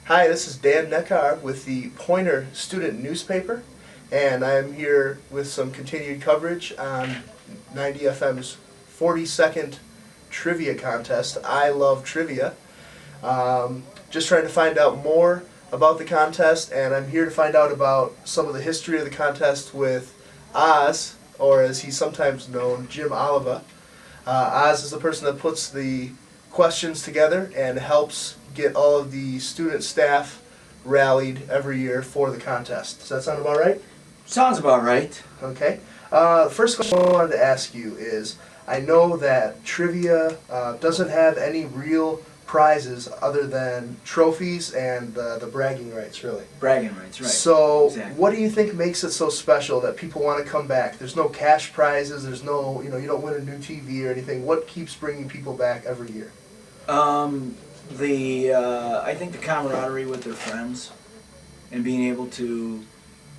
Hi, this is Dan Neckar with the Pointer Student Newspaper, and I'm here with some continued coverage on 90FM's 42nd Trivia Contest. I love trivia. Just trying to find out more about the contest, and I'm here to find out about some of the history of the contest with Oz, or as he's sometimes known, Jim Oliva. Oz is the person that puts the questions together and helps get all of the student staff rallied every year for the contest. Does that sound about right? Sounds about right. Okay. First question I wanted to ask you is, I know that trivia doesn't have any real prizes other than trophies and the bragging rights, really. Bragging rights, right. So, exactly. What do you think makes it so special that people want to come back? There's no cash prizes, there's no, you don't win a new TV or anything. What keeps bringing people back every year? I think the camaraderie with their friends and being able to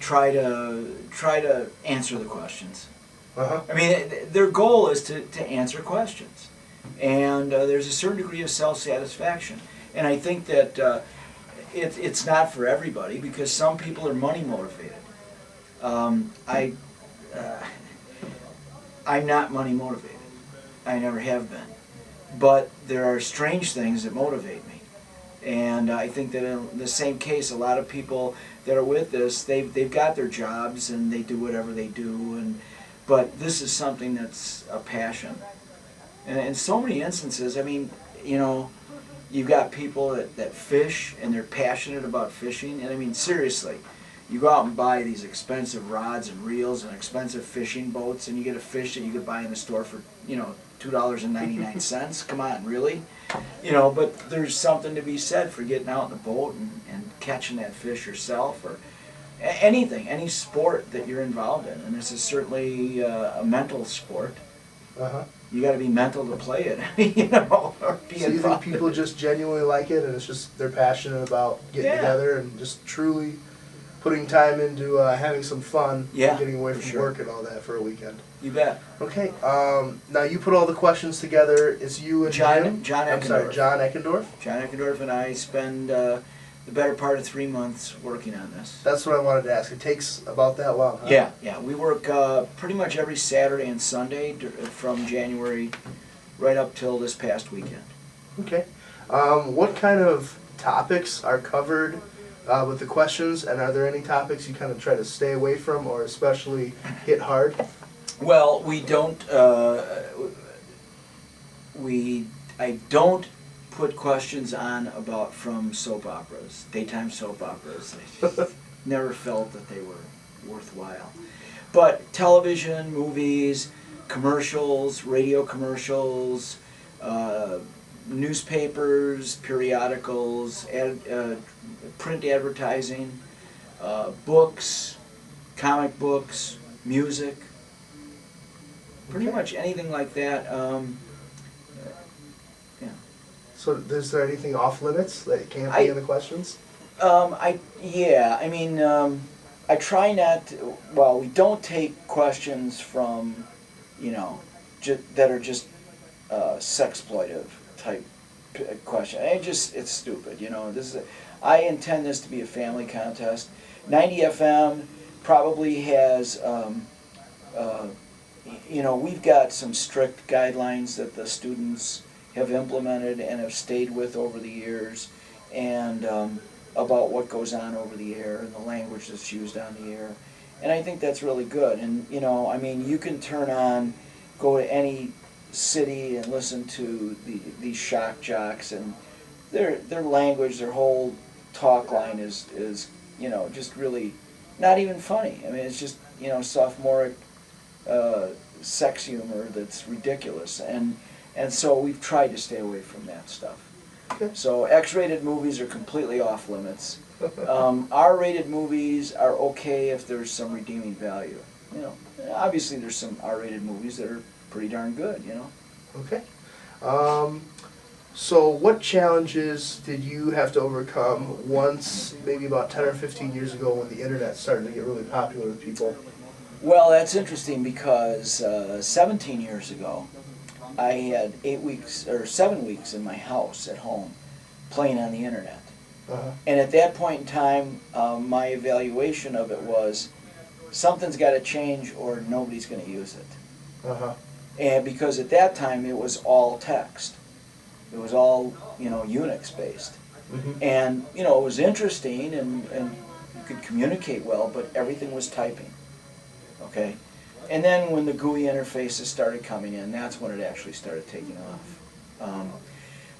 try to answer the questions. Uh-huh. I mean, their goal is to answer questions, and there's a certain degree of self-satisfaction. And I think that it's not for everybody, because some people are money motivated. I'm not money motivated. I never have been. But there are strange things that motivate me. And I think that in the same case, a lot of people that are with this, they've got their jobs and they do whatever they do, but this is something that's a passion. And in so many instances, I mean, you've got people that fish and they're passionate about fishing. And I mean, seriously, you go out and buy these expensive rods and reels and expensive fishing boats, and you get a fish that you could buy in the store for, $2.99. Come on, really? But there's something to be said for getting out in the boat and catching that fish yourself, or anything, any sport that you're involved in. And this is certainly a mental sport. Uh-huh. You got to be mental to play it, or be So you think people just genuinely like it, and it's just they're passionate about getting together and just truly putting time into having some fun, getting away from work and all that for a weekend? You bet. Okay. Now you put all the questions together. It's you and Jim? John Eckendorf. I'm sorry, John Eckendorf? John Eckendorf and I spend the better part of 3 months working on this. That's what I wanted to ask. It takes about that long, huh? Yeah. We work pretty much every Saturday and Sunday from January right up till this past weekend. Okay. What kind of topics are covered with the questions, and are there any topics you kind of try to stay away from or especially hit hard? Well, we don't. I don't put questions on from soap operas, daytime soap operas. I never felt that they were worthwhile. But television, movies, commercials, radio commercials, newspapers, periodicals, print advertising, books, comic books, music. Pretty much anything like that. So is there anything off limits that can't be in the questions? I try not to, well, we don't take questions from, that are just sexploitive type question. It's stupid, I intend this to be a family contest. 90FM probably has, we've got some strict guidelines that the students have implemented and have stayed with over the years, and about what goes on over the air and the language that's used on the air. And I think that's really good. And, you can go to any city and listen to these shock jocks, and their language, their whole talk line is just really not even funny. I mean, it's just, sophomoric sex humor that's ridiculous. And so we've tried to stay away from that stuff. Okay. So X-rated movies are completely off limits. R-rated movies are okay if there's some redeeming value. Obviously there's some R-rated movies that are pretty darn good, Okay. So what challenges did you have to overcome once, maybe about 10 or 15 years ago, when the internet started to get really popular with people? Well, that's interesting, because 17 years ago, I had 7 weeks in my house at home playing on the internet. And at that point in time, my evaluation of it was, something's got to change or nobody's going to use it. And because at that time it was all text. It was all, Unix based. And, it was interesting and you could communicate well, but everything was typing. Okay? And then when the GUI interfaces started coming in, that's when it actually started taking off.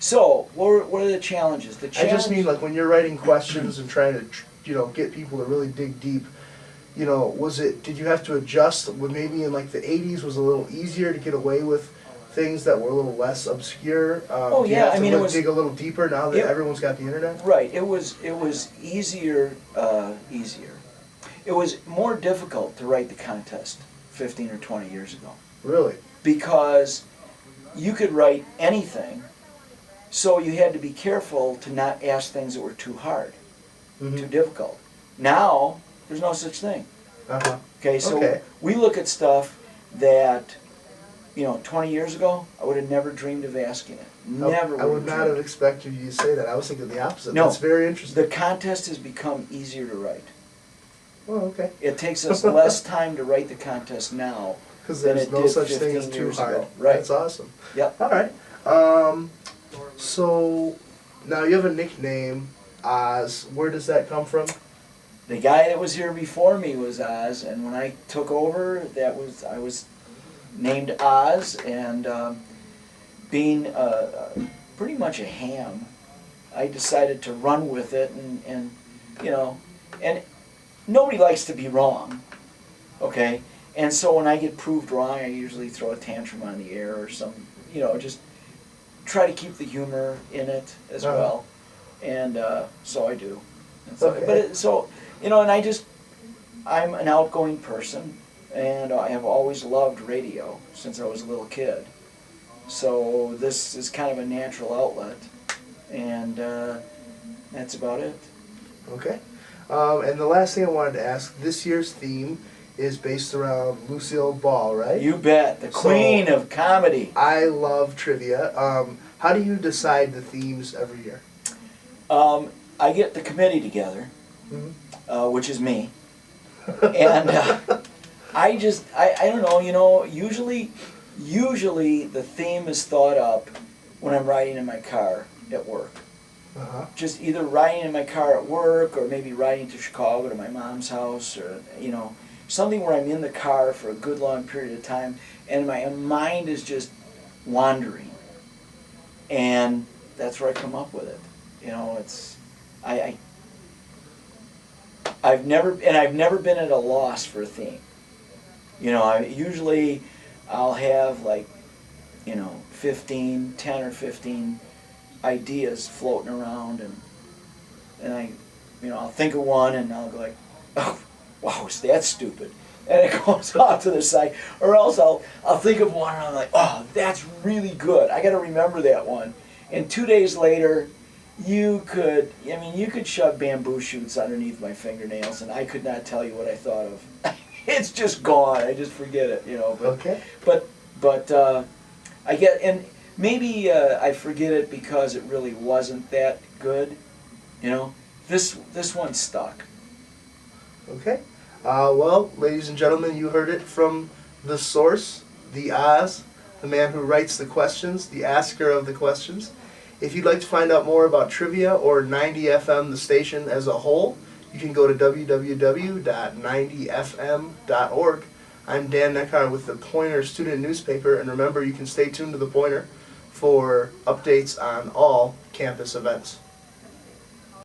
So, what are the challenges? I just mean, like, when you're writing questions and trying to, get people to really dig deep, did you have to adjust, when maybe in, like, the 80s was a little easier to get away with things that were a little less obscure? Oh, do you yeah, have to it was... dig a little deeper now that everyone's got the internet? Right, it was easier. It was more difficult to write the contest 15 or 20 years ago. Really? Because you could write anything, so you had to be careful to not ask things that were too hard, too difficult. Now, there's no such thing. Okay, so we look at stuff that, 20 years ago, I would have never dreamed of asking it. Never. I would not have expected you to say that. I was thinking the opposite. No, that's very interesting. The contest has become easier to write. Oh, okay. It takes us less time to write the contest now because than there's it no did such 15 thing as too years hard. ago. Right. That's awesome. Yep. All right. So now you have a nickname, Oz. Where does that come from? The guy that was here before me was Oz, and when I took over, I was named Oz, and being pretty much a ham, I decided to run with it, and nobody likes to be wrong, okay? And so when I get proved wrong, I usually throw a tantrum on the air or some, just try to keep the humor in it as well, and so I do. And so, and I'm an outgoing person, and I have always loved radio since I was a little kid. So this is kind of a natural outlet, and that's about it. Okay. And the last thing I wanted to ask, this year's theme is based around Lucille Ball, right? You bet. The queen of comedy. I love trivia. How do you decide the themes every year? I get the committee together, which is me, and I don't know, usually the theme is thought up when I'm riding in my car at work. Just either riding in my car at work or maybe riding to Chicago to my mom's house, or, something where I'm in the car for a good long period of time and my mind is just wandering. And that's where I come up with it. I've never been at a loss for a theme. I'll have 10 or 15 ideas floating around, and I'll think of one and I'll go like, oh, wow, is that stupid? And it goes off to the side. Or else I'll think of one and I'm like, oh, that's really good. I got to remember that one. And 2 days later, you could shove bamboo shoots underneath my fingernails and I could not tell you what I thought of. It's just gone. I just forget it, But I get, and maybe I forget it because it really wasn't that good. This one stuck. Okay. Well, ladies and gentlemen, you heard it from the source, the Oz, the man who writes the questions, the asker of the questions. If you'd like to find out more about trivia or 90FM, the station as a whole, you can go to www.90fm.org. I'm Dan Neckar with the Pointer Student Newspaper, and remember, you can stay tuned to the Pointer for updates on all campus events.